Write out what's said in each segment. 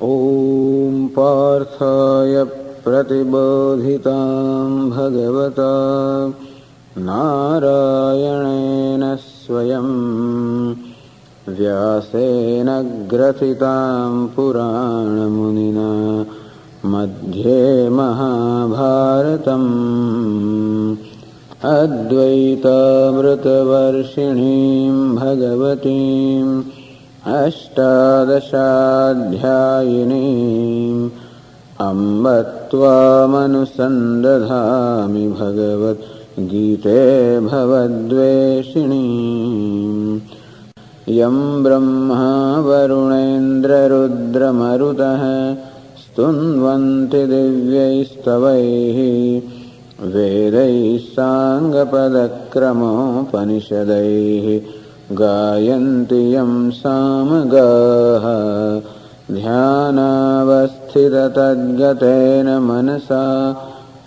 ॐ पार्थाय प्रतिबोधितां भगवता नारायणेन स्वयं व्यासेन ग्रथितां पुराणमुनिना मध्ये महाभारतम् अद्वैतामृतवर्षिणीं भगवतीम् अष्टादशाध्यायिनीम् अम्ब त्वामनुसन्दधामि भगवद्गीते भवद्वेषिणीम् यं ब्रह्मा वरुणेन्द्ररुद्रमरुतः स्तुन्वन्ति दिव्यैस्तवैः वेदैः साङ्गपदक्रमोपनिषदैः गायन्ति यं सामगाः ध्यानावस्थिततद्गतेन मनसा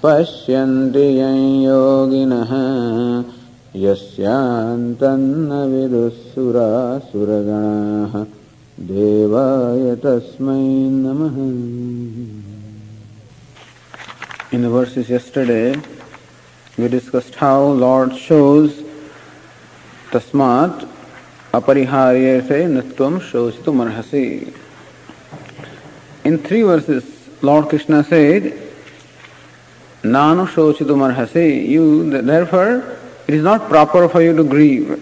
पश्यन्ति यं योगिनः यस्यान्तन्न विदुःसुरासुरगणाः देवाय तस्मै नमः. In the verses yesterday, we discussed how Lord shows tasmat apariharyate natvam shositum arhasi. In 3 verses, Lord Krishna said, Nanu shositum arhasi, you, therefore, it is not proper for you to grieve.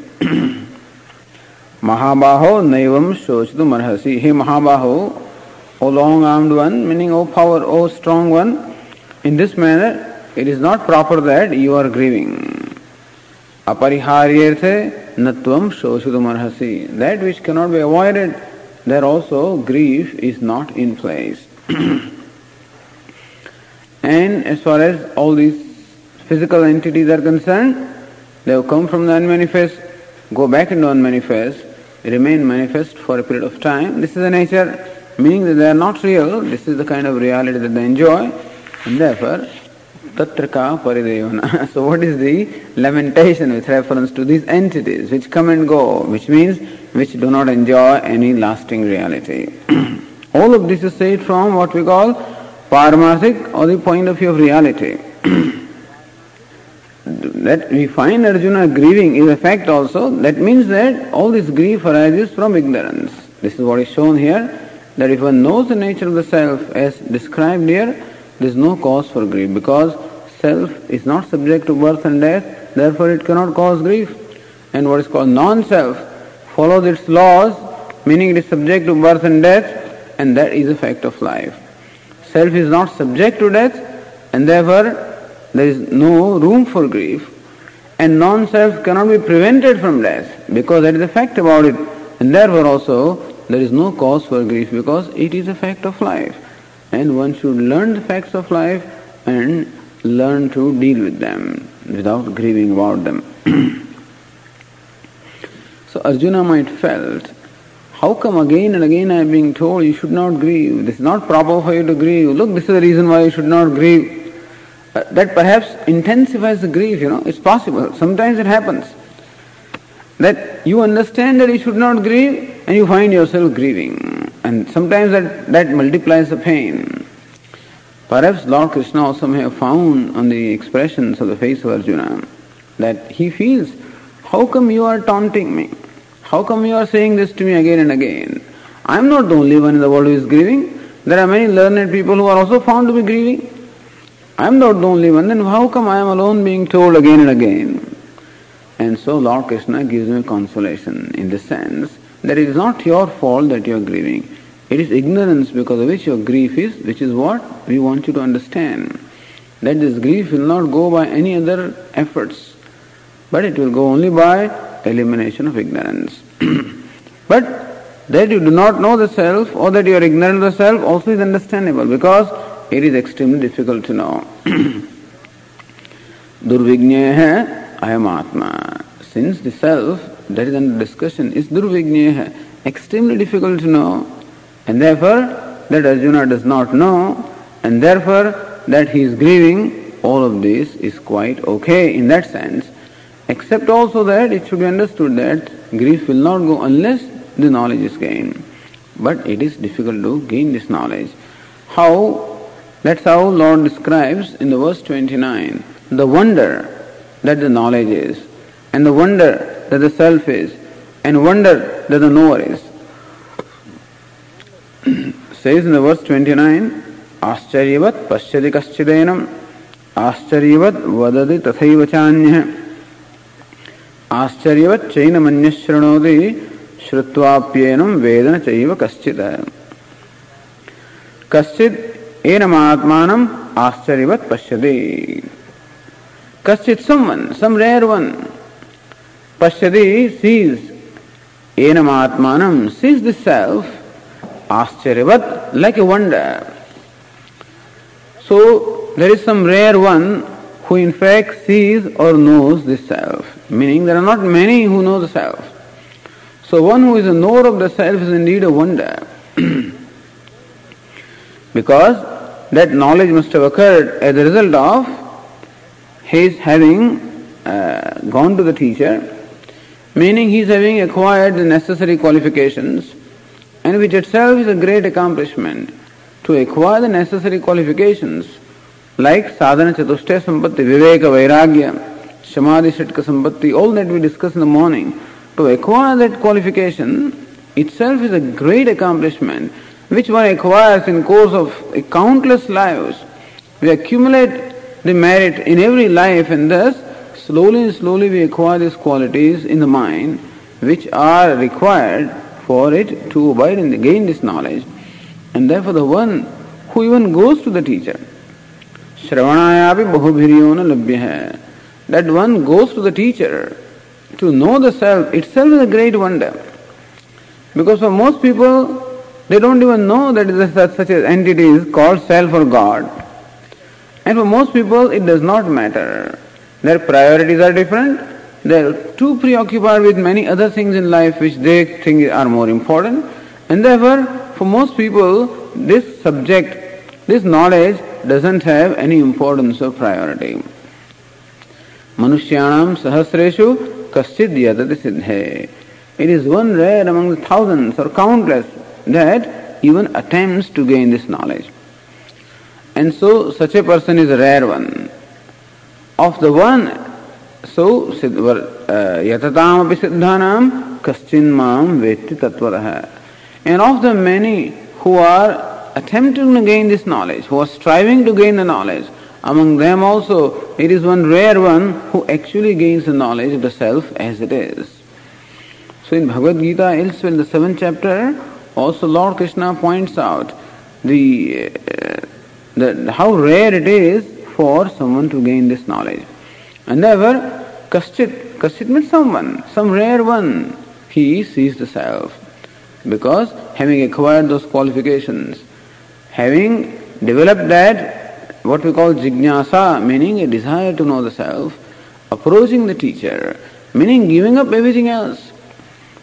Mahabaho naivam shositum arhasi. Hey Mahabaho, O long-armed one, meaning O power, O strong one, in this manner, it is not proper that you are grieving. Apariharyarthe natvam shoshitum arhasi. That which cannot be avoided, there also grief is not in place. And as far as all these physical entities are concerned, they have come from the unmanifest, go back into unmanifest, remain manifest for a period of time. This is the nature, meaning that they are not real. This is the kind of reality that they enjoy. And therefore, tatraka paridevana. So what is the lamentation with reference to these entities which come and go, which means which do not enjoy any lasting reality? All of this is said from what we call paramarthik, or the point of view of reality. That we find Arjuna grieving is a fact also. That means that all this grief arises from ignorance. This is what is shown here, that if one knows the nature of the self as described here, there is no cause for grief, because self is not subject to birth and death, therefore it cannot cause grief. And what is called non-self follows its laws, meaning it is subject to birth and death, and that is a fact of life. Self is not subject to death, and therefore there is no room for grief. And non-self cannot be prevented from death, because that is a fact about it, and therefore also there is no cause for grief, because it is a fact of life. And one should learn the facts of life and learn to deal with them without grieving about them. So Arjuna might felt, how come again and again I am being told you should not grieve? This is not proper for you to grieve. Look, this is the reason why you should not grieve. That perhaps intensifies the grief, it's possible. Sometimes it happens that you understand that you should not grieve and you find yourself grieving. And sometimes that multiplies the pain. Perhaps Lord Krishna also may have found on the expressions of the face of Arjuna that he feels, how come you are taunting me? How come you are saying this to me again and again? I am not the only one in the world who is grieving. There are many learned people who are also found to be grieving. I am not the only one, then how come I am alone being told again and again? And so Lord Krishna gives me consolation in the sense that it is not your fault that you are grieving. It is ignorance because of which your grief is, which is what we want you to understand. That this grief will not go by any other efforts, but it will go only by elimination of ignorance. But that you do not know the self, or that you are ignorant of the self, also is understandable, because it is extremely difficult to know. Durvigneha ayam atma. Since the self that is under discussion is durvigneha, extremely difficult to know, and therefore that Arjuna does not know, and therefore that he is grieving, all of this is quite okay in that sense, except also that it should be understood that grief will not go unless the knowledge is gained. but it is difficult to gain this knowledge. That's how Lord describes in the verse 29 the wonder that the knowledge is, and the wonder that the self is, and wonder that the knower is. Says in the verse 29, Ascharyavat pashyati kaschidenam, Ascharyavat vadati tathaiva chanyah, Ascharyavat chaina manyashranodi, Shrutvaapyenam vedana chaiva kaschita. Kaschit enamaatmanam Ascharyavat pashyati. Kaschit someone, some rare one. Pashyati sees, enamaatmanam sees the self, Ascharyavat like a wonder. So there is some rare one who in fact sees or knows the self. Meaning there are not many who know the self. So one who is a knower of the self is indeed a wonder. Because that knowledge must have occurred as a result of his having gone to the teacher, meaning he is having acquired the necessary qualifications, and which itself is a great accomplishment. To acquire the necessary qualifications like sadhana chatushtaya sampatti, viveka, vairagya, samadhi, shatka sampatti, all that we discussed in the morning, to acquire that qualification itself is a great accomplishment which one acquires in course of countless lives. We accumulate the merit in every life, and thus slowly and slowly we acquire these qualities in the mind which are required for it to abide and gain this knowledge. And therefore the one who even goes to the teacher, Shravanayapi bahubhiryo na labhya, that one goes to the teacher to know the self itself is a great wonder. Because for most people, they don't even know that there is such an entity called self or God. And for most people, it does not matter. Their priorities are different. They are too preoccupied with many other things in life which they think are more important. And therefore, for most people, this subject, this knowledge doesn't have any importance or priority. Manushyanam sahasreshu kaschid yadati siddhe. It is one rare among the thousands or countless that even attempts to gain this knowledge. And so such a person is a rare one. Of the one, so yatatam api siddhanam kaschin mam vetti tatvaraha. And of the many who are attempting to gain this knowledge, who are striving to gain the knowledge, among them also it is one rare one who actually gains the knowledge of the self as it is. So in Bhagavad Gita, elsewhere in the 7th chapter, also Lord Krishna points out how rare it is for someone to gain this knowledge. And therefore, kaschit means someone, some rare one, he sees the self. Because having acquired those qualifications, having developed that, what we call jijnasa, meaning a desire to know the self, approaching the teacher, meaning giving up everything else.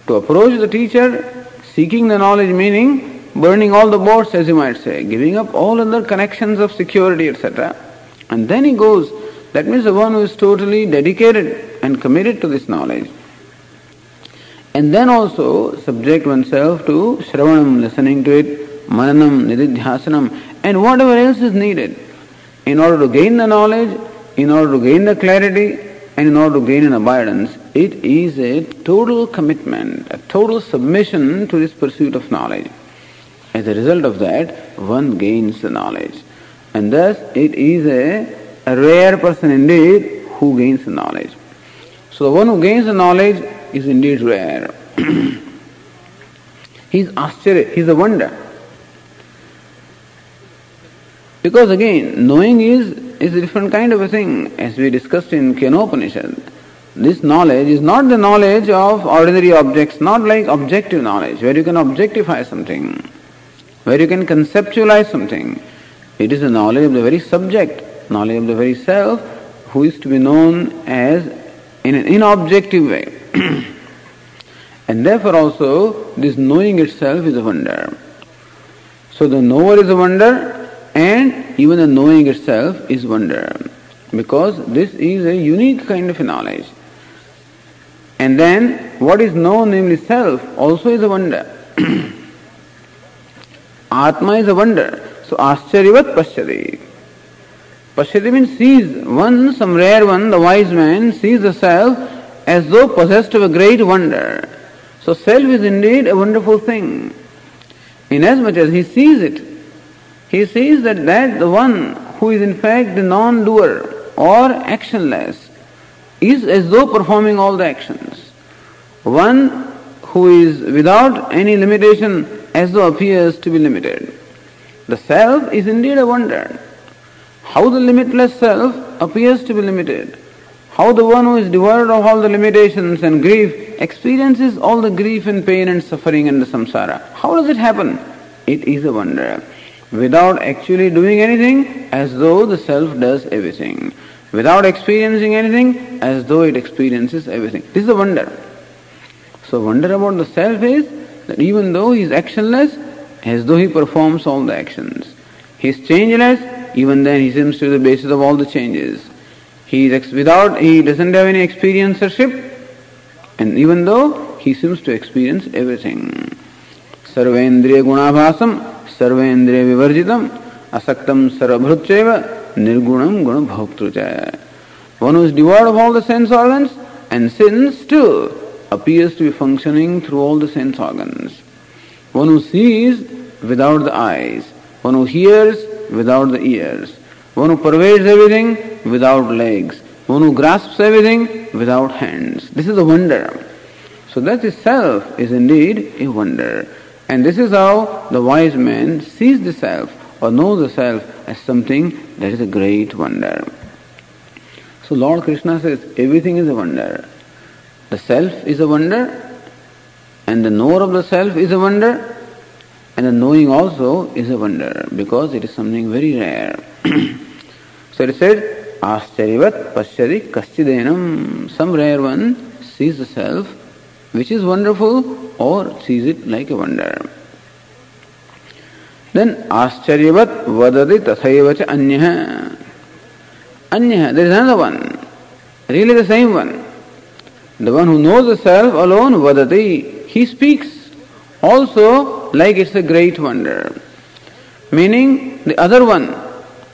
To approach the teacher, seeking the knowledge, meaning burning all the boats, as you might say, giving up all other connections of security, etc. And then he goes. That means the one who is totally dedicated and committed to this knowledge. And then also subject oneself to shravanam, listening to it, mananam, nididhyasanam, and whatever else is needed in order to gain the knowledge, in order to gain the clarity, and in order to gain an abidance. It is a total commitment, a total submission to this pursuit of knowledge. As a result of that, one gains the knowledge. And thus it is a rare person indeed who gains the knowledge. So the one who gains the knowledge is indeed rare. He is ascharya, he is a wonder. Because again, knowing is a different kind of a thing, as we discussed in Kenopanishad. This knowledge is not the knowledge of ordinary objects, not like objective knowledge, where you can objectify something, where you can conceptualize something. It is the knowledge of the very subject, knowledge of the very self, who is to be known as in an inobjective way. And therefore also, this knowing itself is a wonder. So the knower is a wonder, and even the knowing itself is wonder. Because this is a unique kind of a knowledge. And then what is known, namely self, also is a wonder. Atma is a wonder. So Ascharyavat Pashyati. Pashyati means sees. One, some rare one, the wise man, sees the self as though possessed of a great wonder. So self is indeed a wonderful thing. Inasmuch as he sees it, he sees that the one who is in fact the non-doer or actionless is as though performing all the actions. One who is without any limitation as though appears to be limited. The self is indeed a wonder. How the limitless self appears to be limited. How the one who is devoid of all the limitations and grief experiences all the grief and pain and suffering and the samsara. How does it happen? It is a wonder. Without actually doing anything, as though the self does everything. Without experiencing anything, as though it experiences everything. This is a wonder. So wonder about the self is that even though he is actionless, as though he performs all the actions. He is changeless, even then he seems to be the basis of all the changes. He doesn't have any experiencership, and even though he seems to experience everything. Sarvendriya gunabhasam, sarvendriya vivarjitam, asaktam sarvabhrutyeva, nirgunam gunabhoktrucha. One who is devoid of all the sense organs and sin still appears to be functioning through all the sense organs. One who sees without the eyes, one who hears without the ears, one who pervades everything without legs, one who grasps everything without hands. This is a wonder. So that the self is indeed a wonder. And this is how the wise man sees the self or knows the self as something that is a great wonder. So Lord Krishna says everything is a wonder. The self is a wonder, and the knower of the self is a wonder, and the knowing also is a wonder because it is something very rare. So it said, Ascharyavat Pashyati Kaschidenam. Some rare one sees the self which is wonderful or sees it like a wonder. Then Ascharyavat Vadati Tathaivacha Anyaha. Anyaha, there is another one, really the same one. The one who knows the self alone, Vadati, he speaks also like it's a great wonder. Meaning the other one,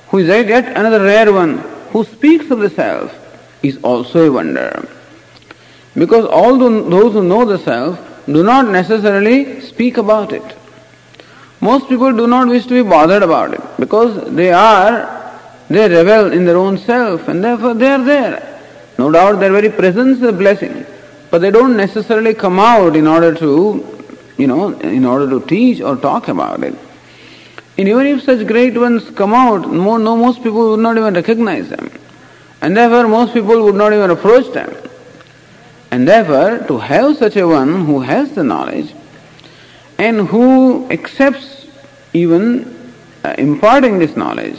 who is yet another rare one, who speaks of the self, is also a wonder. Because all those who know the self do not necessarily speak about it. Most people do not wish to be bothered about it because they revel in their own self and therefore they are there. No doubt their very presence is a blessing, but they don't necessarily come out in order to teach or talk about it. And even if such great ones come out, most people would not even recognize them. And therefore most people would not even approach them. And therefore to have such a one who has the knowledge and who accepts even imparting this knowledge,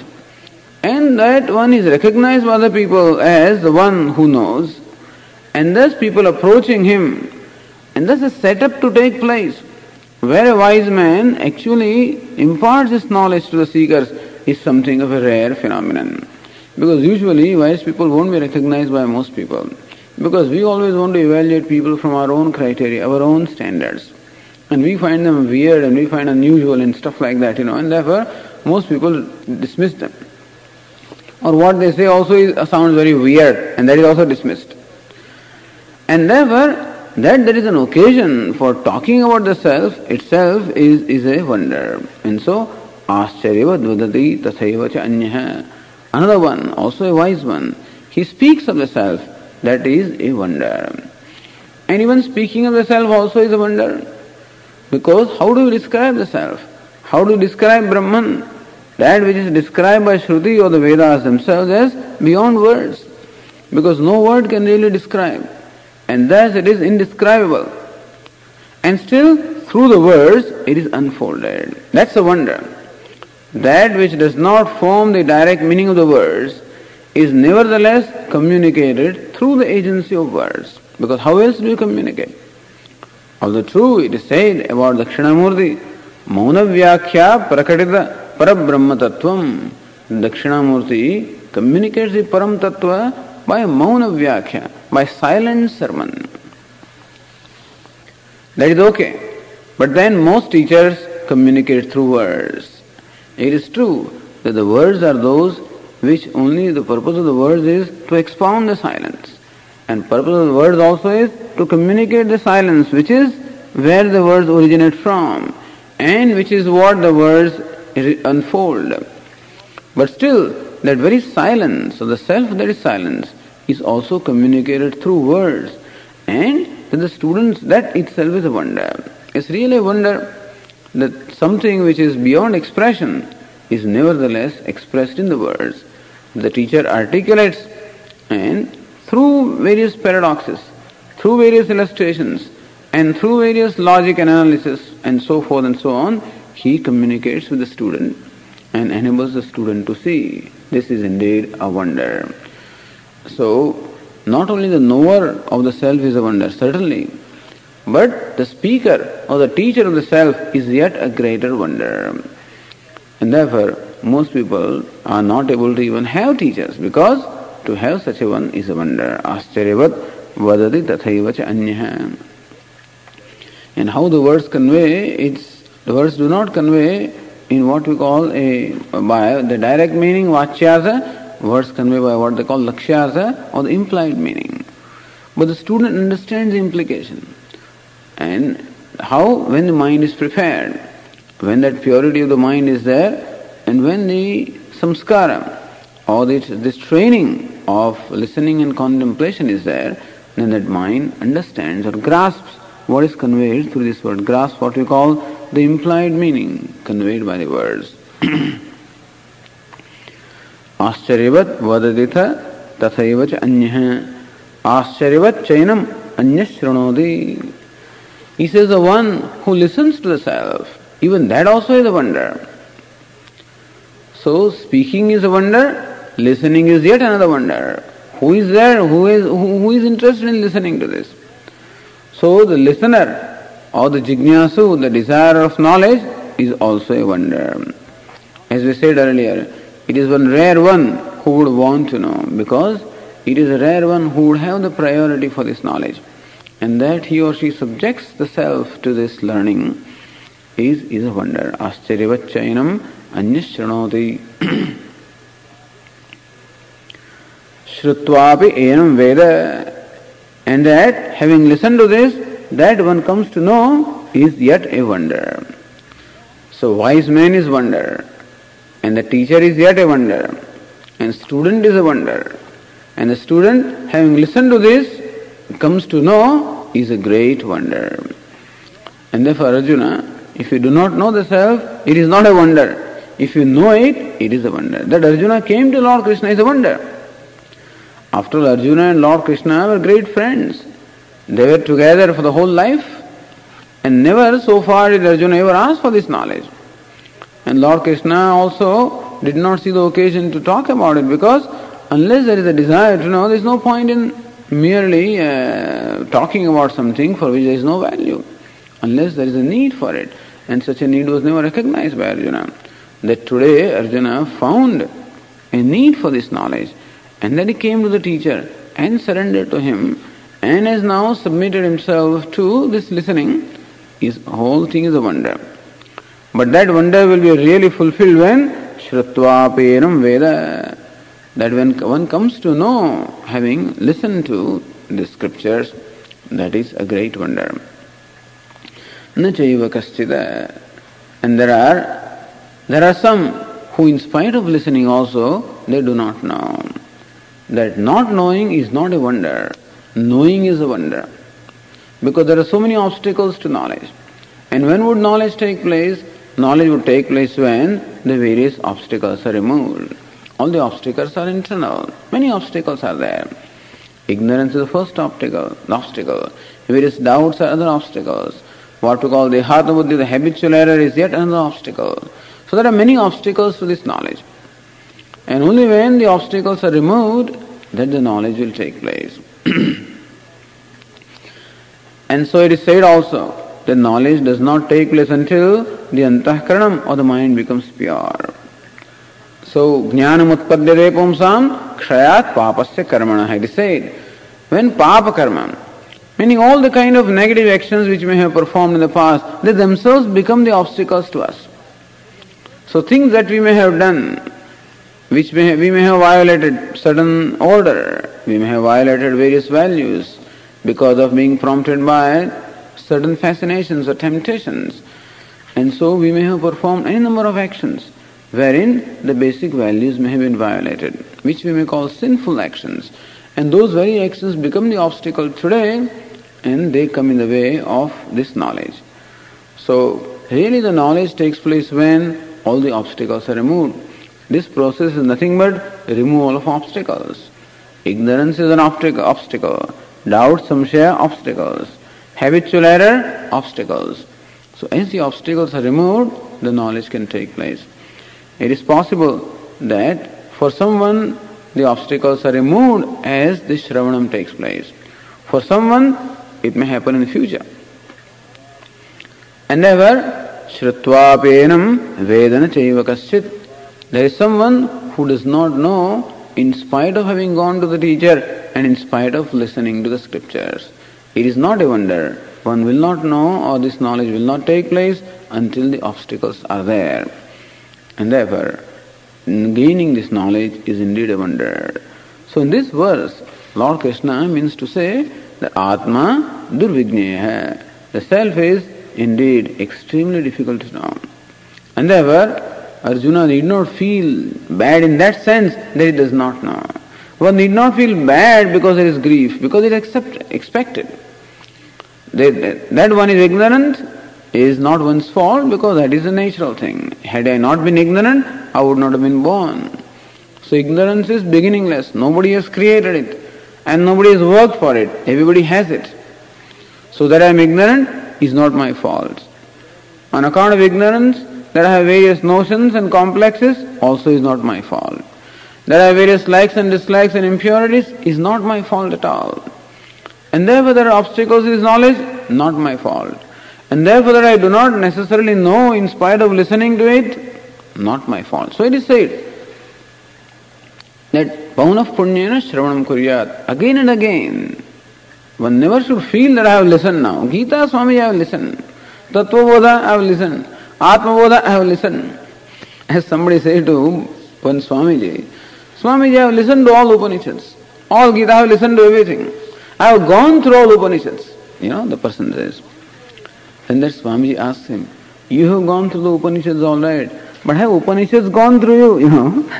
and that one is recognized by the people as the one who knows, and thus people approaching him, and thus a setup to take place where a wise man actually imparts his knowledge to the seekers is something of a rare phenomenon. Because usually wise people won't be recognized by most people. Because we always want to evaluate people from our own criteria, our own standards. And we find them weird and we find unusual and stuff like that, and therefore most people dismiss them. Or what they say also sounds very weird and that is also dismissed. And therefore, that there is an occasion for talking about the self itself is a wonder. And so, Ascharyavat Vadati Tathaivacha Anyaha. Another one, also a wise one, he speaks of the self, that is a wonder. And even speaking of the self also is a wonder. Because how do you describe the self? How do you describe Brahman? That which is described by Shruti or the Vedas themselves as beyond words. Because no word can really describe. And thus it is indescribable. And still, through the words, it is unfolded. That's a wonder. That which does not form the direct meaning of the words is nevertheless communicated through the agency of words. Because how else do you communicate? Although true, it is said about Dakshinamurti, Mauna Vyakhya Prakatita Parabrahma Tattvam. Dakshinamurti communicates the Param Tattva by Mauna Vyakhya, by silent sermon. That is okay. But then most teachers communicate through words. It is true that the words are those which only the purpose of the words is to expound the silence. And purpose of the words also is to communicate the silence, which is where the words originate from, and which is what the words unfold. But still, that very silence, or the self that is silence, is also communicated through words. And to the students, that itself is a wonder. It's really a wonder that something which is beyond expression is nevertheless expressed in the words. The teacher articulates, and through various paradoxes, through various illustrations, and through various logic and analysis, and so forth and so on, he communicates with the student and enables the student to see. This is indeed a wonder. So, not only the knower of the self is a wonder, certainly, but the speaker or the teacher of the self is yet a greater wonder. And therefore, most people are not able to even have teachers, because to have such a one is a wonder. Ascharyavat vadati tathaiva cha anyah. And how the words convey, the words do not convey in what we call by the direct meaning, vachyartha. Words convey by what they call lakshyartha, or the implied meaning. But the student understands the implication. And how, when the mind is prepared, when that purity of the mind is there, and when the samskara, or this training of listening and contemplation is there, then that mind understands or grasps what is conveyed through this word, grasps what we call the implied meaning conveyed by the words. Ascharyavat vadaditha tathaiva cha anyah. Ascharyavat chainam anyah shranodi. He says the one who listens to the self, even that also is a wonder. So speaking is a wonder, listening is yet another wonder. Who is there? Who is interested in listening to this? So the listener or the jignasu, the desire of knowledge, is also a wonder. As we said earlier, it is one rare one who would want to know, because it is a rare one who would have the priority for this knowledge. And that he or she subjects the self to this learning is a wonder. Ascharyavat chainam anyah shranoti. Shrutvapi enam veda. And that, having listened to this, that one comes to know is yet a wonder. So wise man is wonder, and the teacher is yet a wonder, and student is a wonder. And the student, having listened to this, comes to know is a great wonder. And therefore Arjuna, if you do not know the self, it is not a wonder. If you know it, it is a wonder. That Arjuna came to Lord Krishna is a wonder. After all, Arjuna and Lord Krishna were great friends. They were together for the whole life, and never so far did Arjuna ever ask for this knowledge. And Lord Krishna also did not see the occasion to talk about it, because unless there is a desire to know, there is no point in merely talking about something for which there is no value, unless there is a need for it. And such a need was never recognized by Arjuna. That today Arjuna found a need for this knowledge, and then he came to the teacher and surrendered to him, and has now submitted himself to this listening. His whole thing is a wonder. But that wonder will be really fulfilled when Shrutvapenam Veda. That when one comes to know, having listened to the scriptures, that is a great wonder. Nachaiva kaschida. And there are some who, in spite of listening also, they do not know. That not knowing is not a wonder. Knowing is a wonder. Because there are so many obstacles to knowledge. And when would knowledge take place? Knowledge would take place when the various obstacles are removed. All the obstacles are internal. Many obstacles are there. Ignorance is the first obstacle. Various doubts are other obstacles. What we call the hatha buddhi, the habitual error, is yet another obstacle. So there are many obstacles to this knowledge. And only when the obstacles are removed, that the knowledge will take place. And so it is said also that knowledge does not take place until the antahkaranam, or the mind, becomes pure. So, jnanam utpadyate pumsam kshayat papasya karmana, it is said. When papa karma, Meaning all the kind of negative actions which we may have performed in the past, they themselves become the obstacles to us. So things that we may have done, which we may have violated certain order, we may have violated various values because of being prompted by certain fascinations or temptations. And so we may have performed any number of actions wherein the basic values may have been violated, which we may call sinful actions. And those very actions become the obstacle today, and they come in the way of this knowledge. So really the knowledge takes place when all the obstacles are removed. This process is nothing but removal of obstacles. Ignorance is an obstacle. Doubt, samshaya, obstacles. Habitual error, obstacles. So as the obstacles are removed, the knowledge can take place. It is possible that for someone the obstacles are removed as the Shravanam takes place. For someone it may happen in the future. And ever, Shrutva penam vedana chaiva kaschit. There is someone who does not know in spite of having gone to the teacher and in spite of listening to the scriptures. It is not a wonder. One will not know, or this knowledge will not take place until the obstacles are there. And therefore, gaining this knowledge is indeed a wonder. So in this verse, Lord Krishna means to say that Atma Durvigneya, the self is indeed extremely difficult to know. And therefore, Arjuna need not feel bad in that sense that he does not know. One need not feel bad because there is grief, because it is expected. That one is ignorant is not one's fault, because that is a natural thing. Had I not been ignorant, I would not have been born. So ignorance is beginningless. Nobody has created it and nobody has worked for it. Everybody has it. So that I am ignorant is not my fault. On account of ignorance, that I have various notions and complexes also is not my fault. That I have various likes and dislikes and impurities is not my fault at all. And therefore there are obstacles in this knowledge, not my fault. And therefore that I do not necessarily know in spite of listening to it, not my fault. So it is said that Paunaf Punyena Shravanam Kuryat, again and again. One never should feel that I have listened now. Gita Swami I have listened. Tattva Bodha I have listened. Atma Bodha I have listened. As somebody said to one Swamiji, Swamiji I have listened to all Upanishads. All Gita I have listened to everything. I have gone through all Upanishads. The person says. And that Swamiji asks him, you have gone through the Upanishads all right, but have Upanishads gone through you,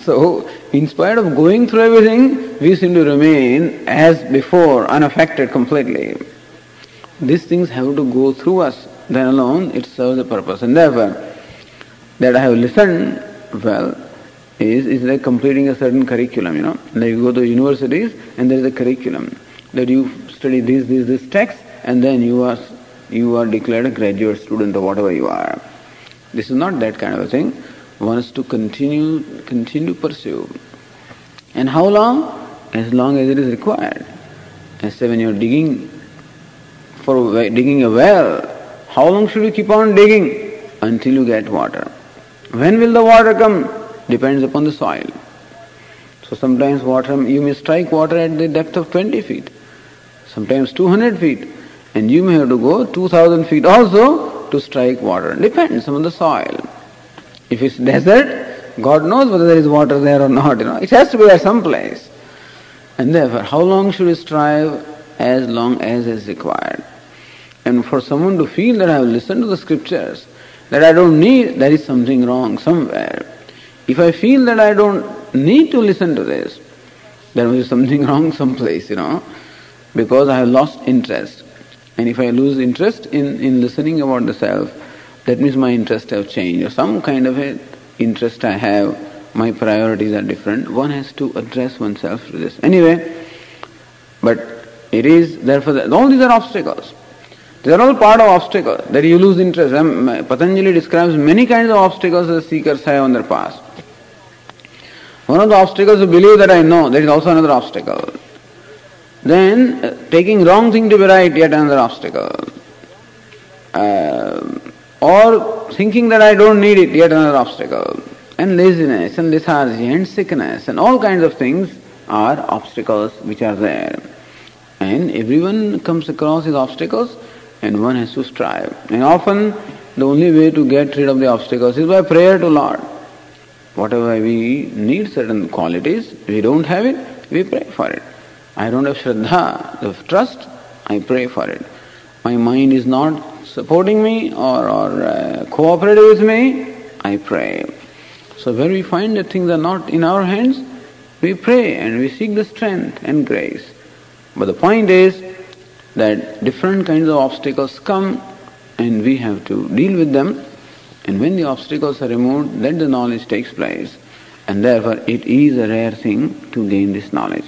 So, in spite of going through everything, we seem to remain as before, unaffected completely. These things have to go through us, then alone it serves a purpose. And therefore, that I have listened well is like completing a certain curriculum, Like you go to universities and there is a curriculum that you study this text and then you are declared a graduate student or whatever you are. This is not that kind of a thing. One is to continue pursue. And how long? As long as it is required. And say when you are digging a well, how long should you keep on digging? Until you get water. When will the water come? Depends upon the soil. So sometimes you may strike water at the depth of 20 feet, sometimes 200 feet, and you may have to go 2000 feet also to strike water. Depends on the soil. If it's desert, God knows whether there is water there or not. It has to be at some place. And therefore, how long should we strive? As long as is required. And for someone to feel that I have listened to the scriptures, that I don't need, there is something wrong somewhere. If I feel that I don't need to listen to this, there must be something wrong someplace, because I have lost interest. And if I lose interest in listening about the self, that means my interests have changed, or some kind of a interest I have, my priorities are different. One has to address oneself to this. Anyway, but it is, therefore, all these are obstacles. These are all part of obstacles, that you lose interest. Patanjali describes many kinds of obstacles that seekers have on their path. One of the obstacles is believe that I know, that is also another obstacle. Then, taking wrong thing to be right, yet another obstacle. Or thinking that I don't need it, yet another obstacle. And laziness, and lethargy, and sickness, and all kinds of things are obstacles which are there. And everyone comes across his obstacles and one has to strive. And often the only way to get rid of the obstacles is by prayer to Lord. Whatever we need certain qualities, we don't have it, we pray for it. I don't have Shraddha, the trust, I pray for it. My mind is not supporting me or cooperating with me, I pray. So where we find that things are not in our hands, we pray and we seek the strength and grace. But the point is that different kinds of obstacles come and we have to deal with them. And when the obstacles are removed, then the knowledge takes place. And therefore it is a rare thing to gain this knowledge.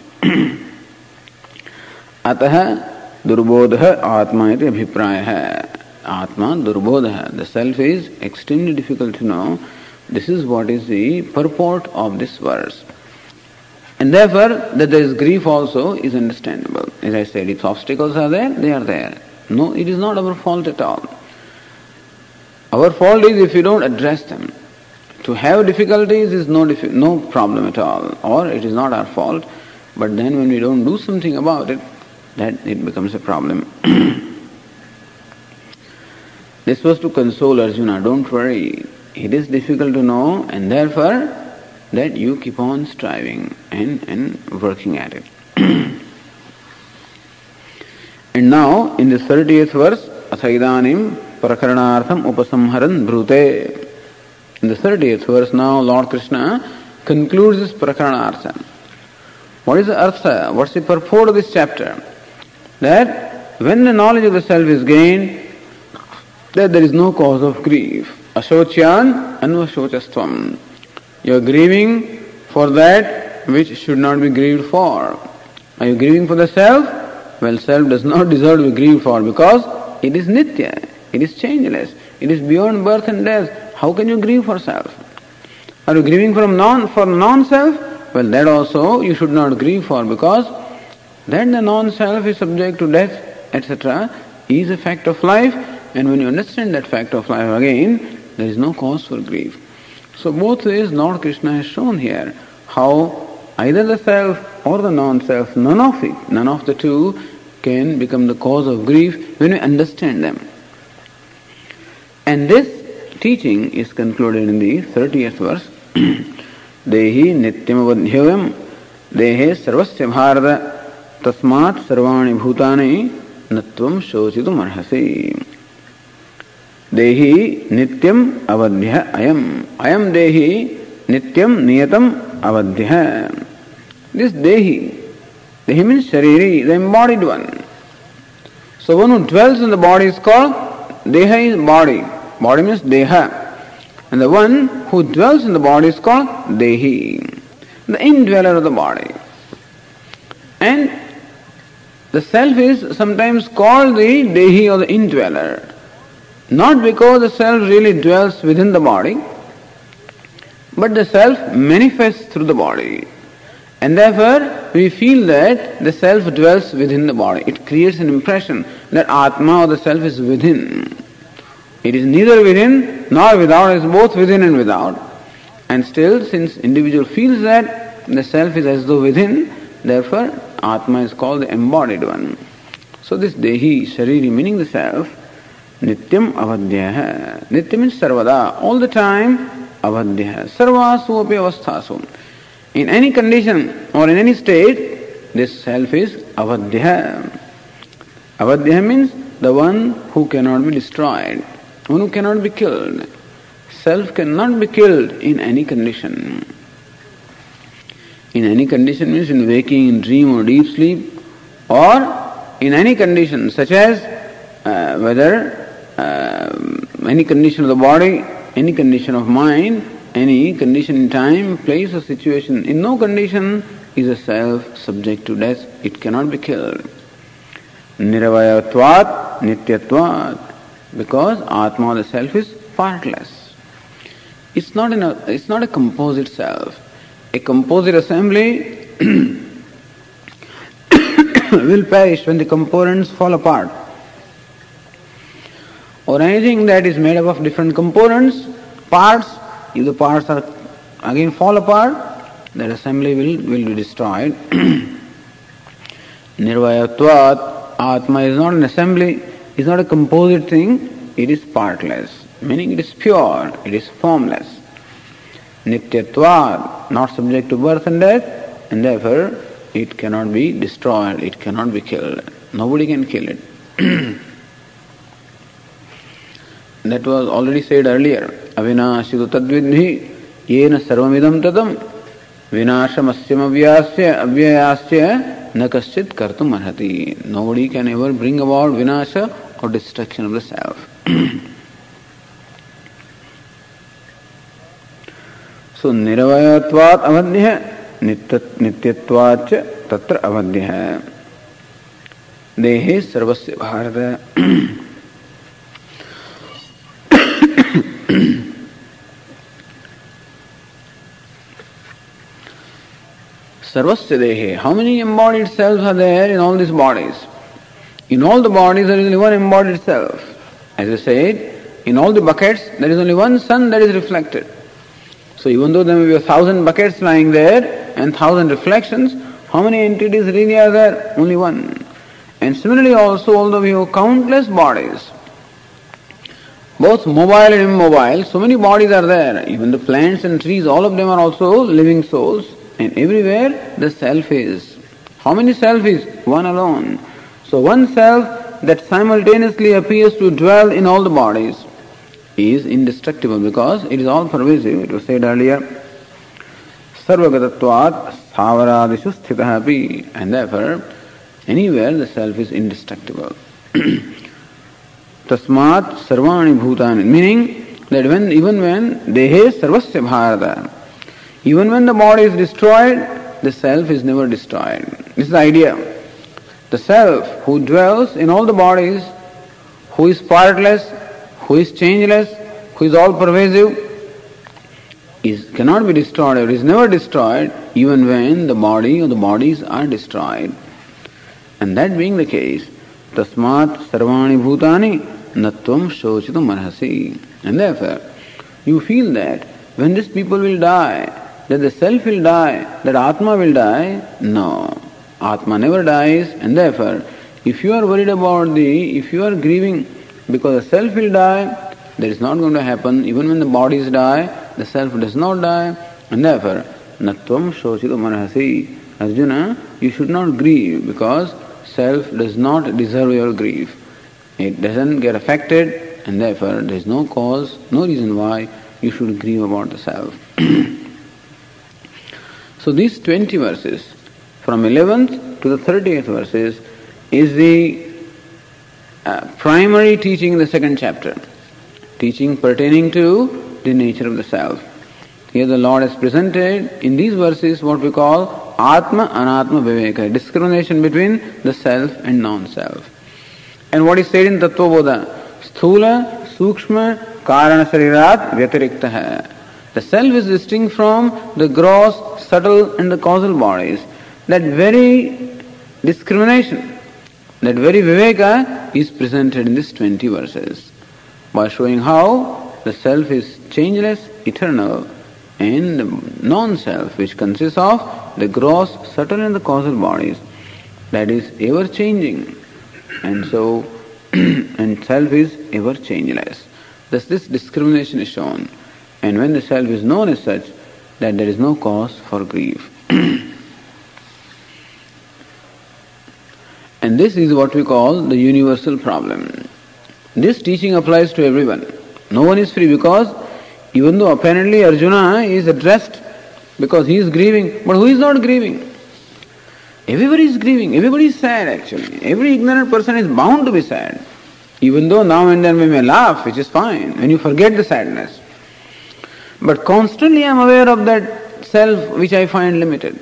Ataha durbodha atma iti abhipraya. Atma durbodha. The self is extremely difficult to know. This is what is the purport of this verse. And therefore, that there is grief also is understandable. As I said, if obstacles are there, they are there. No, it is not our fault at all. Our fault is if we don't address them. To have difficulties is no problem at all, or it is not our fault. But then when we don't do something about it, that it becomes a problem. This was to console Arjuna. Don't worry. It is difficult to know, and therefore that you keep on striving and working at it. And now, in the 30th verse, Athaidanim Prakaranartham Upasamharan Brute. In the 30th verse now, Lord Krishna concludes this Prakaranartha. What is the artha? What's the purport of this chapter? That when the knowledge of the self is gained, that there is no cause of grief. Ashocyan anvashochastvam. You are grieving for that which should not be grieved for. Are you grieving for the self? Well, self does not deserve to be grieved for because it is nitya, it is changeless, it is beyond birth and death. How can you grieve for self? Are you grieving for non-self? Well, that also you should not grieve for because then the non-self is subject to death, etc. is a fact of life, and when you understand that fact of life again, there is no cause for grief. So both ways Lord Krishna has shown here how either the self or the non-self, none of the two can become the cause of grief when we understand them. And this teaching is concluded in the 30th verse. Dehi nityamavadhyayam dehe sarvasya bharata tasmat sarvani bhutani natvam shochitum arhasi. Dehi nityam avadhya ayam. Ayam dehi nityam niyatam avadhya. This dehi means shariri, the embodied one. So one who dwells in the body is called deha is body. Body means deha. And the one who dwells in the body is called dehi, the indweller of the body. And the self is sometimes called the dehi or the indweller. Not because the self really dwells within the body, but the self manifests through the body. And therefore, we feel that the self dwells within the body. It creates an impression that Atma or the self is within. It is neither within nor without, it is both within and without. And still, since individual feels that the self is as though within, therefore Atma is called the embodied one. So this Dehi, Shariri, meaning the self, Nityam avadhyah. Nitya means sarvada, all the time, avadhyah. Sarvasu api avasthasu. In any condition or in any state, this self is avadhyah. Avadhyah means the one who cannot be destroyed, one who cannot be killed. Self cannot be killed in any condition. In any condition means in waking, in dream or deep sleep, or in any condition such as whether any condition of the body, any condition of mind, any condition in time, place or situation. In no condition is a self subject to death. It cannot be killed. Niravayatvat, nityatvat. Because Atma, the self, is partless. It's not a composite self. A composite assembly will perish when the components fall apart. Or anything that is made up of different components, parts, if the parts are again fall apart, that assembly will be destroyed. Nirvayatvat, Atma is not an assembly, is not a composite thing, it is partless. Meaning it is pure, it is formless. Nityatvat, not subject to birth and death, and therefore it cannot be destroyed, it cannot be killed. Nobody can kill it. That was already said earlier. Avinashitu tadvidhi yena sarvamidam tadam vinashamasya avyayasya nakaschit kartum arhati. Nobody can ever bring about vinasha or destruction of the self. So nirvayatvat avadhyah nityatvat tatra avadhyah. Dehe sarvasya bharata. Sarvasya dehe. How many embodied selves are there in all these bodies? In all the bodies there is only one embodied self. As I said, in all the buckets there is only one sun that is reflected. So even though there may be 1,000 buckets lying there and 1,000 reflections, how many entities really are there? Only one. And similarly also, although we have countless bodies, both mobile and immobile, so many bodies are there. Even the plants and trees, all of them are also living souls. And everywhere the self is. How many self is? One alone. So one self that simultaneously appears to dwell in all the bodies is indestructible because it is all pervasive. It was said earlier, sarvagatatvat sthavarādishu sthitah api, and therefore anywhere the self is indestructible. Tasmat sarvāni bhūtāni, meaning that even when dehe sarvasya bharata, even when the body is destroyed, the self is never destroyed. This is the idea. The self who dwells in all the bodies, who is partless, who is changeless, who is all pervasive, cannot be destroyed or is never destroyed even when the body or the bodies are destroyed. And that being the case, tasmat sarvāni bhūtāni natvam shochitam arhasi. And therefore, you feel that when these people will die, that the self will die, that Atma will die. No, Atma never dies, and therefore, if you are worried about if you are grieving because the self will die, that is not going to happen. Even when the bodies die, the self does not die, and therefore, natvam shochitam arhasi. Arjuna, you should not grieve because self does not deserve your grief. It doesn't get affected, and therefore there is no cause, no reason why you should grieve about the self. So these 20 verses, from 11th to the 30th verses, is the primary teaching in the second chapter, teaching pertaining to the nature of the self. Here the Lord has presented in these verses what we call Atma Anatma Viveka, discrimination between the self and non-self. And what is said in Tattvabodha, Sthula, Sukshma, Karana Sharirat, Vyatirikta hai. The self is distinct from the gross, subtle and the causal bodies. That very discrimination, that very viveka is presented in these 20 verses by showing how the self is changeless, eternal, and the non-self, which consists of the gross, subtle and the causal bodies, that is ever changing. And so, and self is ever changeless. Thus this discrimination is shown. And when the self is known as such, that there is no cause for grief. And this is what we call the universal problem. This teaching applies to everyone. No one is free because even though apparently Arjuna is addressed because he is grieving, but who is not grieving? Everybody is grieving, everybody is sad actually. Every ignorant person is bound to be sad. Even though now and then we may laugh, which is fine, when you forget the sadness. But constantly I am aware of that self which I find limited,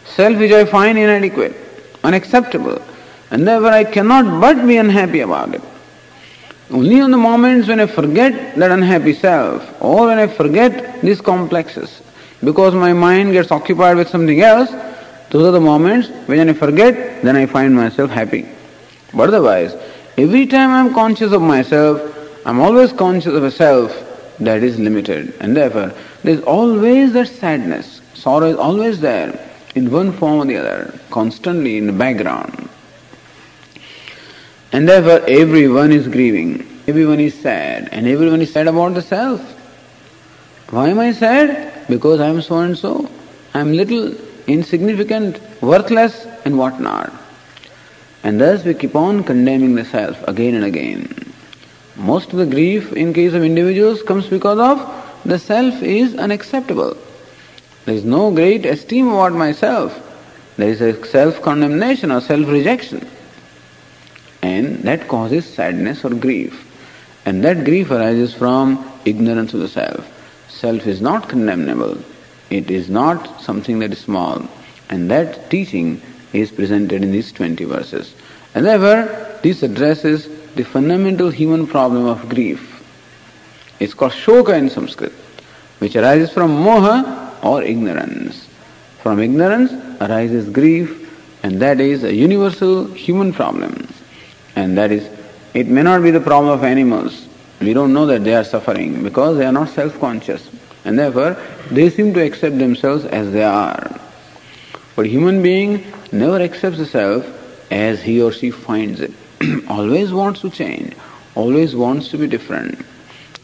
self which I find inadequate, unacceptable, and therefore I cannot but be unhappy about it. Only on the moments when I forget that unhappy self, or when I forget these complexes, because my mind gets occupied with something else, those are the moments when I forget, then I find myself happy. But otherwise, every time I am conscious of myself, I am always conscious of a self that is limited, and therefore there is always that sadness, sorrow is always there, in one form or the other, constantly in the background. And therefore everyone is grieving, everyone is sad, and everyone is sad about the self. Why am I sad? Because I am so and so. I am little, insignificant, worthless, and whatnot. And thus we keep on condemning the self again and again. Most of the grief in case of individuals comes because of the self is unacceptable. There is no great esteem about myself. There is a self-condemnation or self-rejection. And that causes sadness or grief. And that grief arises from ignorance of the self. Self is not condemnable. It is not something that is small. And that teaching is presented in these 20 verses. And therefore, this addresses the fundamental human problem of grief. It's called shoka in Sanskrit, which arises from moha or ignorance. From ignorance arises grief, and that is a universal human problem. And that is, it may not be the problem of animals. We don't know that they are suffering because they are not self-conscious. And therefore, they seem to accept themselves as they are. But human being never accepts the self as he or she finds it. Always wants to change, always wants to be different.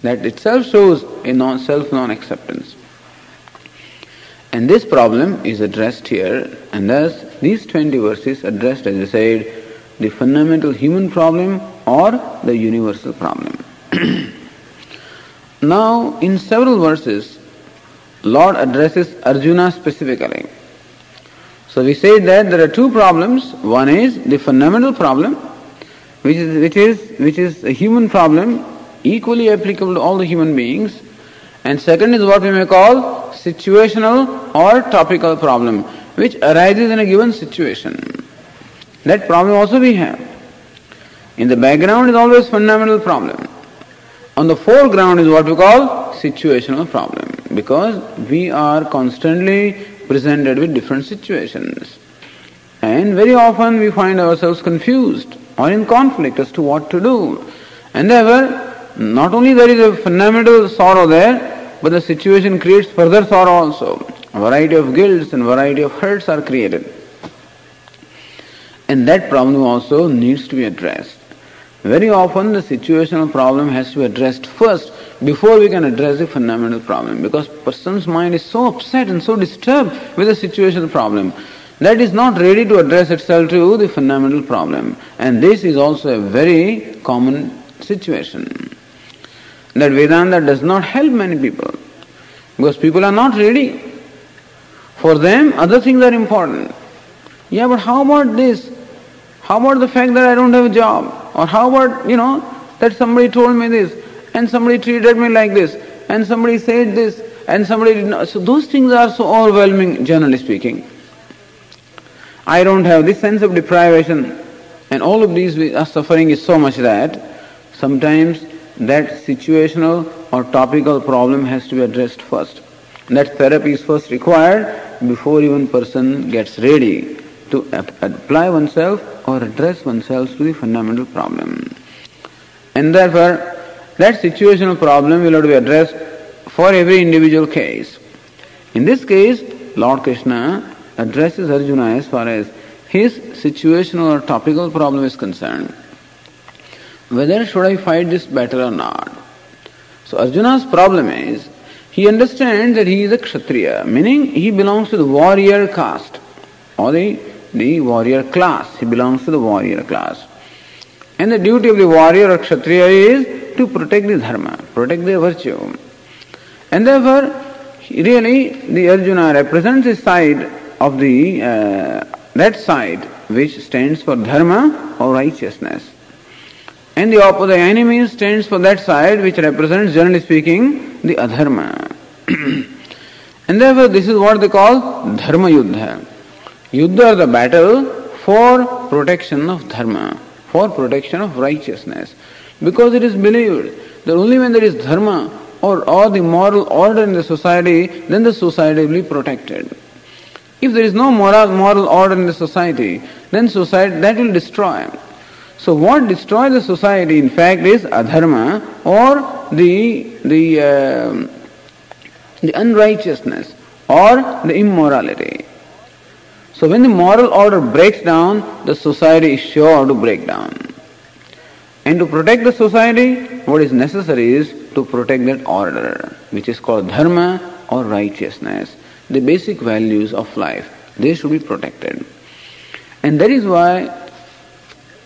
That itself shows a self-non-acceptance. And this problem is addressed here, and thus these 20 verses addressed, as I said, the fundamental human problem or the universal problem. Now, in several verses, Lord addresses Arjuna specifically. So we say that there are two problems. One is the fundamental problem, which is a human problem, equally applicable to all the human beings. And second is what we may call situational or topical problem, which arises in a given situation. That problem also we have. In the background is always fundamental problem. On the foreground is what we call situational problem, because we are constantly presented with different situations. And very often we find ourselves confused or in conflict as to what to do. And therefore, not only there is a fundamental sorrow there, but the situation creates further sorrow also. A variety of guilts and variety of hurts are created. And that problem also needs to be addressed. Very often the situational problem has to be addressed first before we can address the fundamental problem, because person's mind is so upset and so disturbed with the situational problem that is not ready to address itself to the fundamental problem. And this is also a very common situation. That Vedanta does not help many people, because people are not ready. For them, other things are important. Yeah, but how about this? How about the fact that I don't have a job? Or how about, that somebody told me this, and somebody treated me like this, and somebody said this, and somebody did not. So those things are so overwhelming, generally speaking. I don't have this sense of deprivation, and all of these suffering is so much that sometimes that situational or topical problem has to be addressed first. That therapy is first required before even person gets ready to apply oneself or address oneself to the fundamental problem. And therefore, that situational problem will have to be addressed for every individual case. In this case, Lord Krishna addresses Arjuna as far as his situational or topical problem is concerned. Whether should I fight this battle or not? So Arjuna's problem is, he understands that he is a Kshatriya, meaning he belongs to the warrior caste, or the warrior class. He belongs to the warrior class. And the duty of the warrior or Kshatriya is to protect the dharma, protect the virtue. And therefore, really, the Arjuna represents the side of that side which stands for dharma or righteousness. And the opposite enemy stands for that side which represents, generally speaking, the adharma. And therefore, this is what they call dharma yuddha. Yuddha, the battle for protection of dharma, for protection of righteousness. Because it is believed that only when there is dharma or the moral order in the society, then the society will be protected. If there is no moral order in the society, then society that will destroy. So what destroys the society, in fact, is adharma or the unrighteousness or the immorality. So when the moral order breaks down, the society is sure to break down. And to protect the society, what is necessary is to protect that order, which is called dharma or righteousness. The basic values of life, they should be protected. And that is why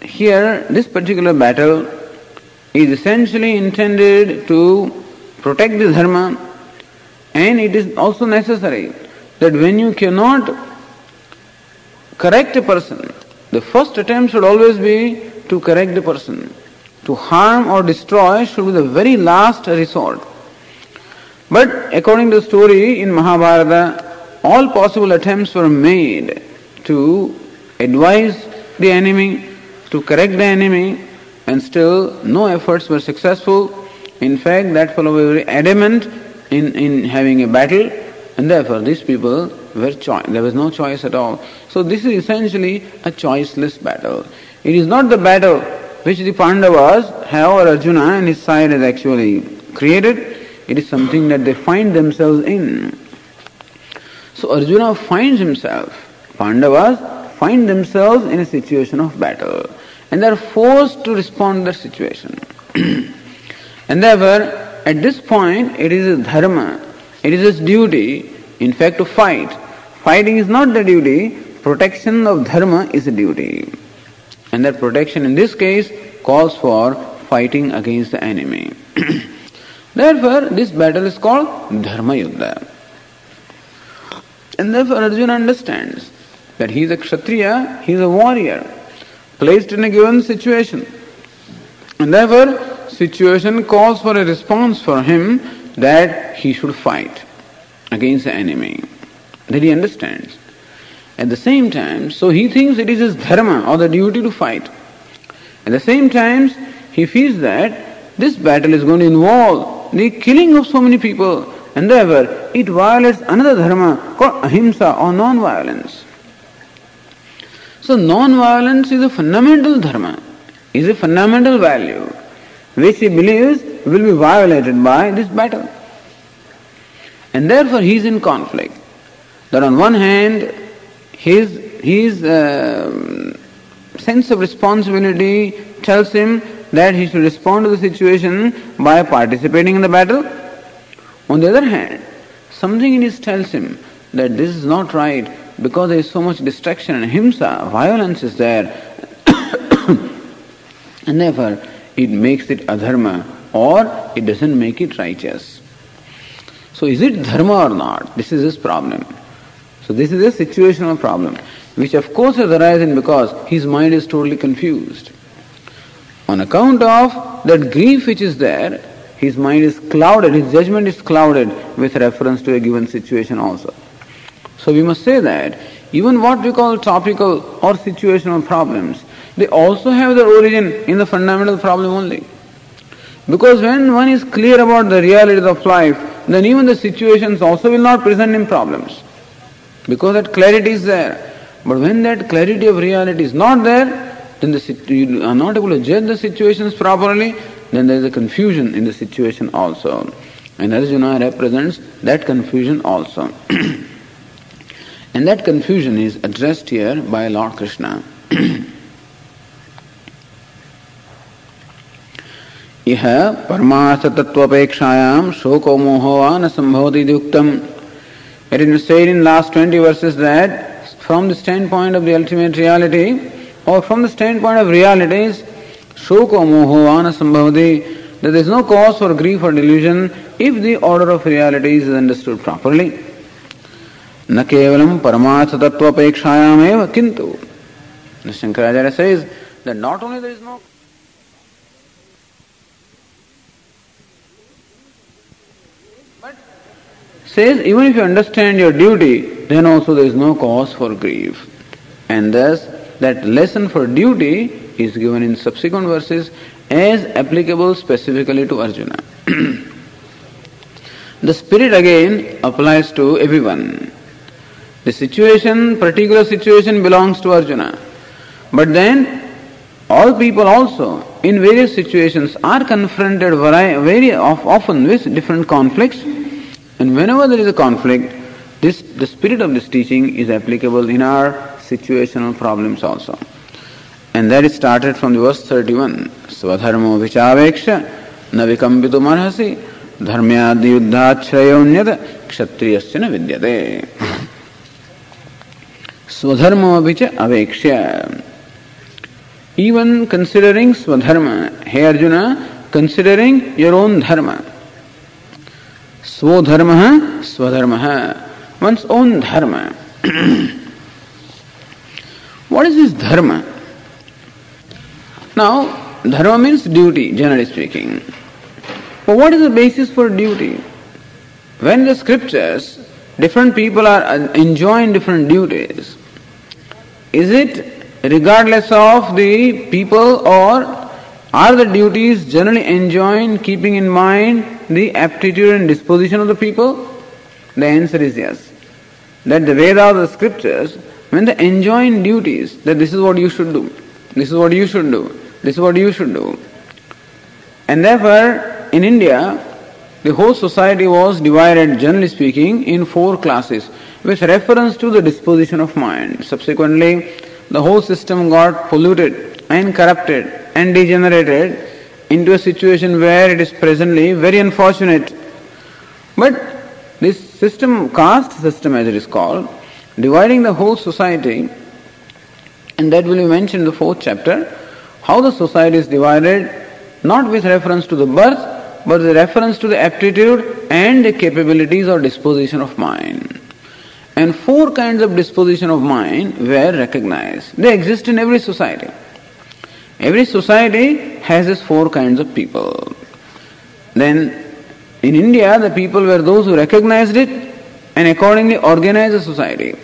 here this particular battle is essentially intended to protect the dharma, and it is also necessary that when you cannot correct a person, the first attempt should always be to correct the person. To harm or destroy should be the very last resort. But according to the story in Mahabharata, all possible attempts were made to advise the enemy, to correct the enemy, and still no efforts were successful. In fact, that fellow was very adamant in having a battle, and therefore these people there was no choice at all. So this is essentially a choiceless battle. It is not the battle which the Pandavas have or Arjuna and his side has actually created. It is something that they find themselves in. So Arjuna finds himself, Pandavas find themselves in a situation of battle, and they are forced to respond to that situation. And therefore, at this point, it is his dharma, it is his duty, in fact, to fight. Fighting is not the duty, protection of dharma is a duty. And that protection in this case calls for fighting against the enemy. Therefore, this battle is called Dharma Yuddha. And therefore Arjuna understands that he is a Kshatriya, he is a warrior, placed in a given situation. And therefore, situation calls for a response for him that he should fight against the enemy. That he understands. At the same time, so he thinks it is his dharma or the duty to fight. At the same time, he feels that this battle is going to involve the killing of so many people, and therefore it violates another dharma called ahimsa or non-violence. So non-violence is a fundamental dharma, is a fundamental value, which he believes will be violated by this battle. And therefore he is in conflict. That on one hand, his sense of responsibility tells him that he should respond to the situation by participating in the battle. On the other hand, something in his tells him that this is not right because there is so much destruction and himsa, violence is there, and therefore it makes it adharma or it doesn't make it righteous. So is it dharma or not? This is his problem. So this is a situational problem, which of course has arisen because his mind is totally confused. On account of that grief which is there, his mind is clouded, his judgment is clouded with reference to a given situation also. So we must say that even what we call topical or situational problems, they also have their origin in the fundamental problem only. Because when one is clear about the realities of life, then even the situations also will not present him problems. Because that clarity is there. But when that clarity of reality is not there, then you are not able to judge the situations properly, then there is a confusion in the situation also. And Arjuna represents that confusion also. And that confusion is addressed here by Lord Krishna. Iha parmartha tattvapekshayam shoko moho va na sambhavati yuktam. It is said in last 20 verses that from the standpoint of the ultimate reality, or from the standpoint of realities, shoko moho va na sambhavati, that there is no cause for grief or delusion if the order of realities is understood properly. Na kevalam paramartha tattvapekshayam eva kintu. The Shankaracharya says that not only there is no says even if you understand your duty, then also there is no cause for grief. And thus that lesson for duty is given in subsequent verses as applicable specifically to Arjuna. The spirit again applies to everyone. The situation, particular situation belongs to Arjuna. But then all people also in various situations are confronted very often with different conflicts. And whenever there is a conflict, The spirit of this teaching is applicable in our situational problems also. And that is started from the verse 31. Swadharmo vichaveksha na vikampitu marhasi dharmyadi yuddhachrayonyat kshatriyasya na vidyate. Swadharmo vicha aveksha. Even considering swadharma, hey Arjuna, considering your own dharma. Swadharma, swadharma, one's own dharma. What is this dharma? Now, dharma means duty, generally speaking. But what is the basis for duty? When in the scriptures, different people are enjoined different duties. Is it regardless of the people, or are the duties generally enjoined keeping in mind the aptitude and disposition of the people? The answer is yes. That the Veda or the scriptures, when they enjoin duties, that this is what you should do, this is what you should do, this is what you should do. And therefore, in India, the whole society was divided, generally speaking, in 4 classes with reference to the disposition of mind. Subsequently, the whole system got polluted and corrupted and degenerated into a situation where it is presently very unfortunate. But this system, caste system as it is called, dividing the whole society, and that will be mentioned in the 4th chapter, how the society is divided not with reference to the birth, but with reference to the aptitude and the capabilities or disposition of mind. And 4 kinds of disposition of mind were recognized. They exist in every society. Every society has its 4 kinds of people. Then in India, the people were those who recognized it and accordingly organized the society.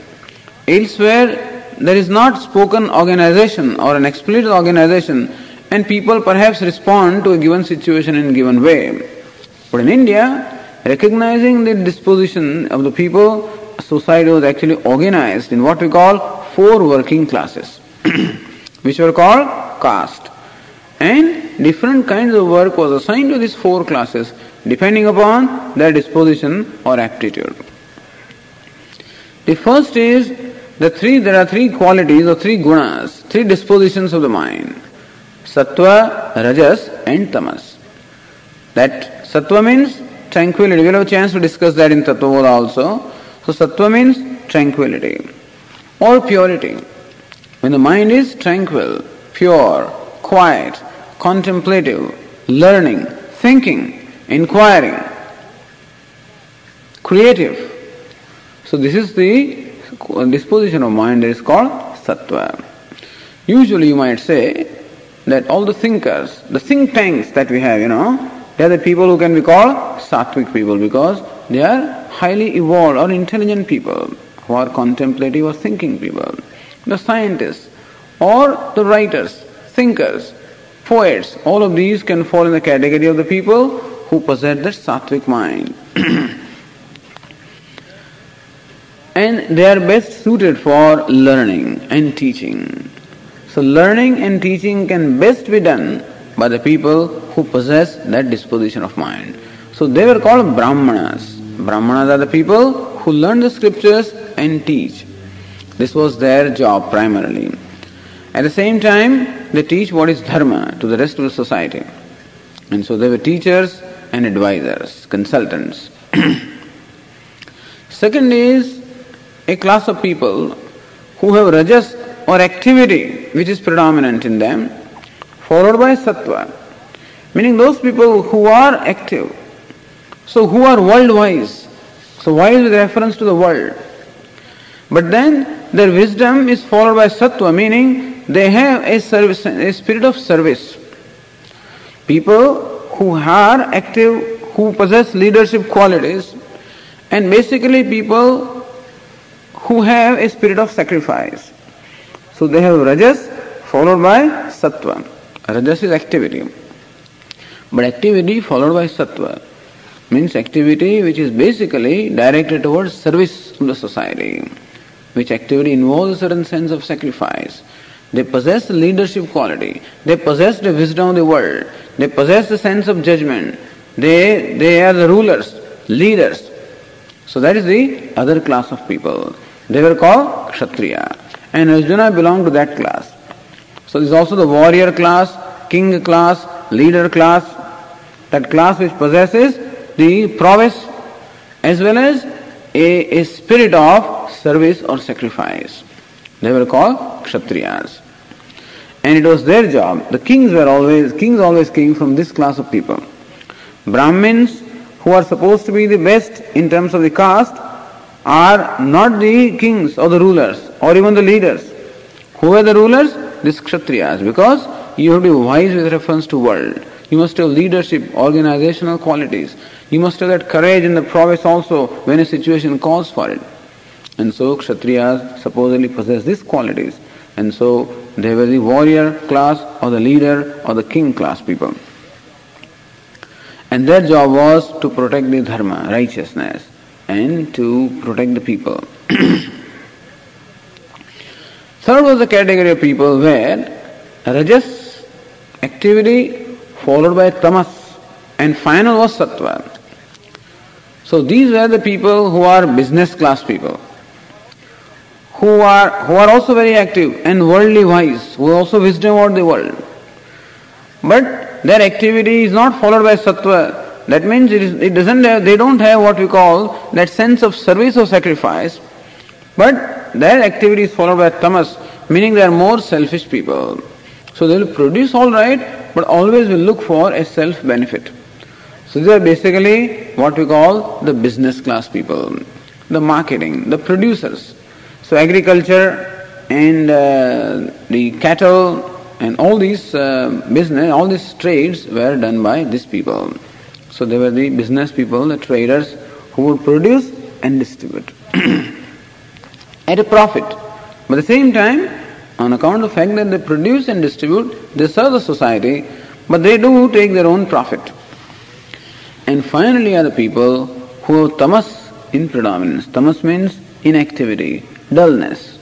Elsewhere, there is not spoken organization or an explicit organization, and people perhaps respond to a given situation in a given way. But in India, recognizing the disposition of the people, society was actually organized in what we call 4 working classes, which were called caste. And different kinds of work was assigned to these 4 classes depending upon their disposition or aptitude. The first is there are 3 qualities or 3 gunas, 3 dispositions of the mind: sattva, rajas and tamas. That sattva means tranquility. We will have a chance to discuss that in Tattva also. So sattva means tranquility or purity. When the mind is tranquil, pure, quiet, contemplative, learning, thinking, inquiring, creative. So this is the disposition of mind that is called sattva. Usually you might say that all the thinkers, the think tanks that we have, they are the people who can be called sattvic people because they are highly evolved or intelligent people who are contemplative or thinking people. The scientists or the writers, thinkers, poets, all of these can fall in the category of the people who possess that sattvic mind. And they are best suited for learning and teaching. So learning and teaching can best be done by the people who possess that disposition of mind. So they were called Brahmanas. Brahmanas are the people who learn the scriptures and teach. This was their job primarily. At the same time, they teach what is dharma to the rest of the society. And so they were teachers and advisors, consultants. Second is a class of people who have rajas or activity which is predominant in them, followed by sattva, meaning those people who are active, so who are world-wise, so wise with reference to the world. But then their wisdom is followed by sattva, meaning they have a spirit of service. People who are active, who possess leadership qualities, and basically people who have a spirit of sacrifice. So they have rajas followed by sattva. Rajas is activity. But activity followed by sattva means activity which is basically directed towards service to the society, which activity involves a certain sense of sacrifice. They possess the leadership quality. They possess the wisdom of the world. They possess the sense of judgment. They are the rulers, leaders. So that is the other class of people. They were called Kshatriya. And Arjuna belonged to that class. So this is also the warrior class, king class, leader class, that class which possesses the prowess as well as a spirit of service or sacrifice. They were called Kshatriyas. And it was their job. The kings always came from this class of people. Brahmins, who are supposed to be the best in terms of the caste, are not the kings or the rulers or even the leaders. Who are the rulers? These Kshatriyas, because you have to be wise with reference to world. You must have leadership, organizational qualities. You must have that courage and the prowess also when a situation calls for it. And so Kshatriyas supposedly possess these qualities. And so they were the warrior class or the leader or the king class people. And their job was to protect the dharma, righteousness, and to protect the people. Third was the category of people where rajas activity followed by tamas, and final was sattva. So these were the people who are business class people, who are also very active and worldly wise, who also wisdom about the world. But their activity is not followed by sattva. That means they don't have what we call that sense of service or sacrifice, but their activity is followed by tamas, meaning they are more selfish people. So they will produce all right, but always will look for a self-benefit. So these are basically what we call the business class people, the marketing, the producers. So agriculture and the cattle and all these business, all these trades were done by these people. So they were the business people, the traders who would produce and distribute at a profit. But at the same time, on account of the fact that they produce and distribute, they serve the society, but they do take their own profit. And finally are the people who have tamas in predominance. Tamas means inactivity, dullness.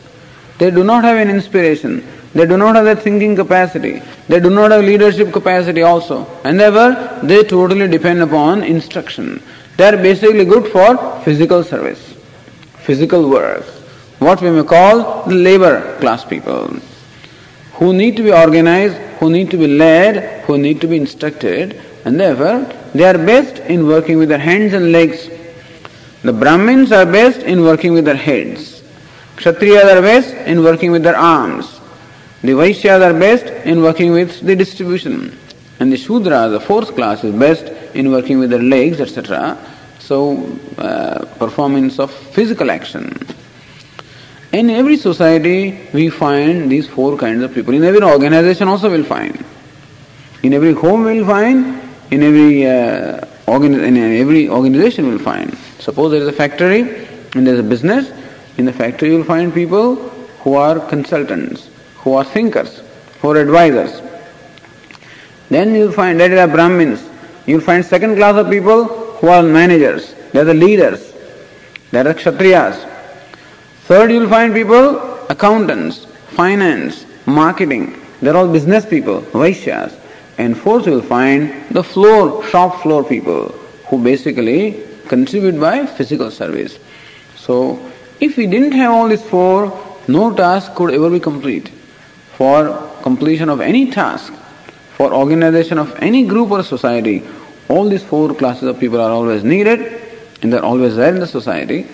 They do not have an inspiration. They do not have that thinking capacity. They do not have leadership capacity also. And therefore, they totally depend upon instruction. They are basically good for physical service, physical work. What we may call the labor class people, who need to be organized, who need to be led, who need to be instructed, and therefore they are best in working with their hands and legs. The Brahmins are best in working with their heads. Kshatriyas are best in working with their arms. The Vaishyas are best in working with the distribution. And the Shudras, the fourth class, is best in working with their legs, etc. So, performance of physical action. In every society, we find these four kinds of people. In every organization also we'll find. In every home we'll find. In every organization we'll find. Suppose there is a factory and there is a business. In the factory you'll find people who are consultants, who are thinkers, who are advisors. Then you'll find that there are Brahmins. You'll find second class of people who are managers. They are the leaders. They are the Kshatriyas. Third, you'll find people, accountants, finance, marketing. They're all business people, Vaishyas. And fourth, you'll find the shop floor people, who basically contribute by physical service. So, if we didn't have all these four, no task could ever be complete. For completion of any task, for organization of any group or society, all these four classes of people are always needed, and they're always there in the society.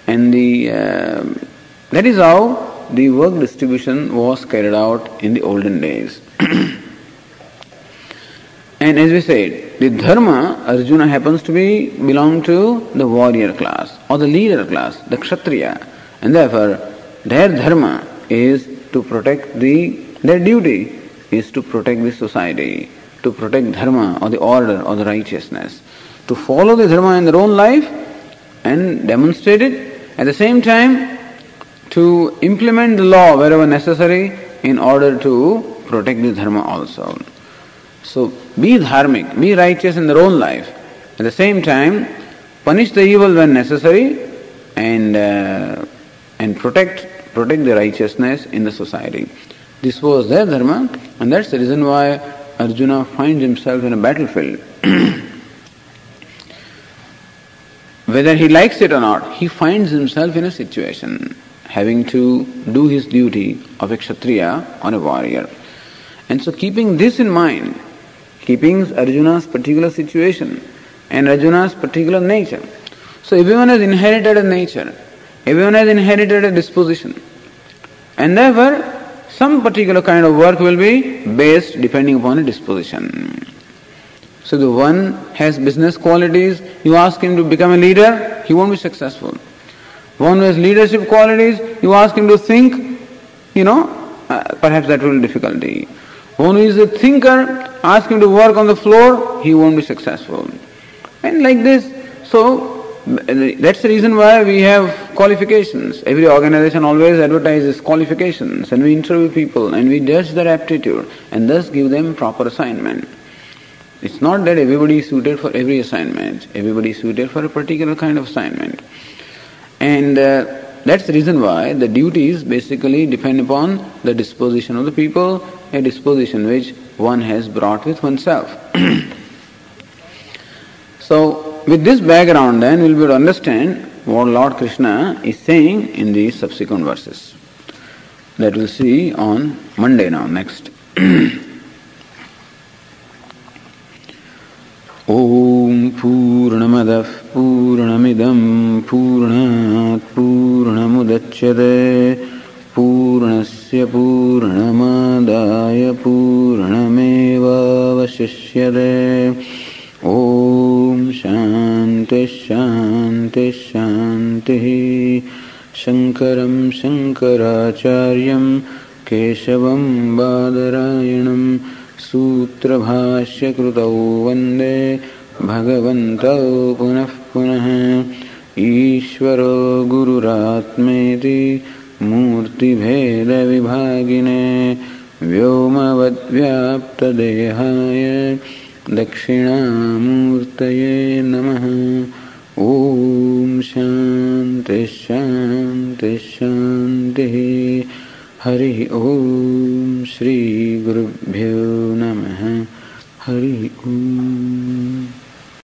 And that is how the work distribution was carried out in the olden days. And as we said, the dharma, Arjuna happens to belong to the warrior class or the leader class, the Kshatriya. And therefore, their dharma is to protect their duty is to protect the society, to protect dharma or the order or the righteousness, to follow the dharma in their own life and demonstrate it. At the same time, to implement the law wherever necessary in order to protect the dharma also. So, be dharmic, be righteous in their own life. At the same time, punish the evil when necessary and protect the righteousness in the society. This was their dharma, and that's the reason why Arjuna finds himself in a battlefield. whether he likes it or not, he finds himself in a situation having to do his duty of a Kshatriya or a warrior. And so keeping this in mind, keeping Arjuna's particular situation and Arjuna's particular nature. So everyone has inherited a nature, everyone has inherited a disposition. And therefore, some particular kind of work will be based depending upon a disposition. So the one has business qualities, you ask him to become a leader, he won't be successful. One who has leadership qualities, you ask him to think, perhaps that will be difficulty. One who is a thinker, ask him to work on the floor, he won't be successful. And like this, so that's the reason why we have qualifications. Every organization always advertises qualifications, and we interview people and we judge their aptitude and thus give them proper assignment. It's not that everybody is suited for every assignment, everybody is suited for a particular kind of assignment. And that's the reason why the duties basically depend upon the disposition of the people, a disposition which one has brought with oneself. So, with this background then we'll be able to understand what Lord Krishna is saying in the subsequent verses. That we'll see on Monday now, next. Om Purnamadah Purnamidam Purnat Purnamudachyate Purnasya Purnamadaya Purnameva Vasishyate. Om Shanti Shanti Shanti. Shankaram Shankaracharyam Keshavam Badarayanam Sutra Bhashya Krutau Vande Bhagavantau Punah Punah. Ishvaro Gururatmeti Murti Bheda Vibhagine Vyomavad Vyapta Dehaya Dakshinamurtaye Namaha. Om Shanti Shanti Shanti. Hari Om. Shri Gurubhyo Namaha. Hari Om.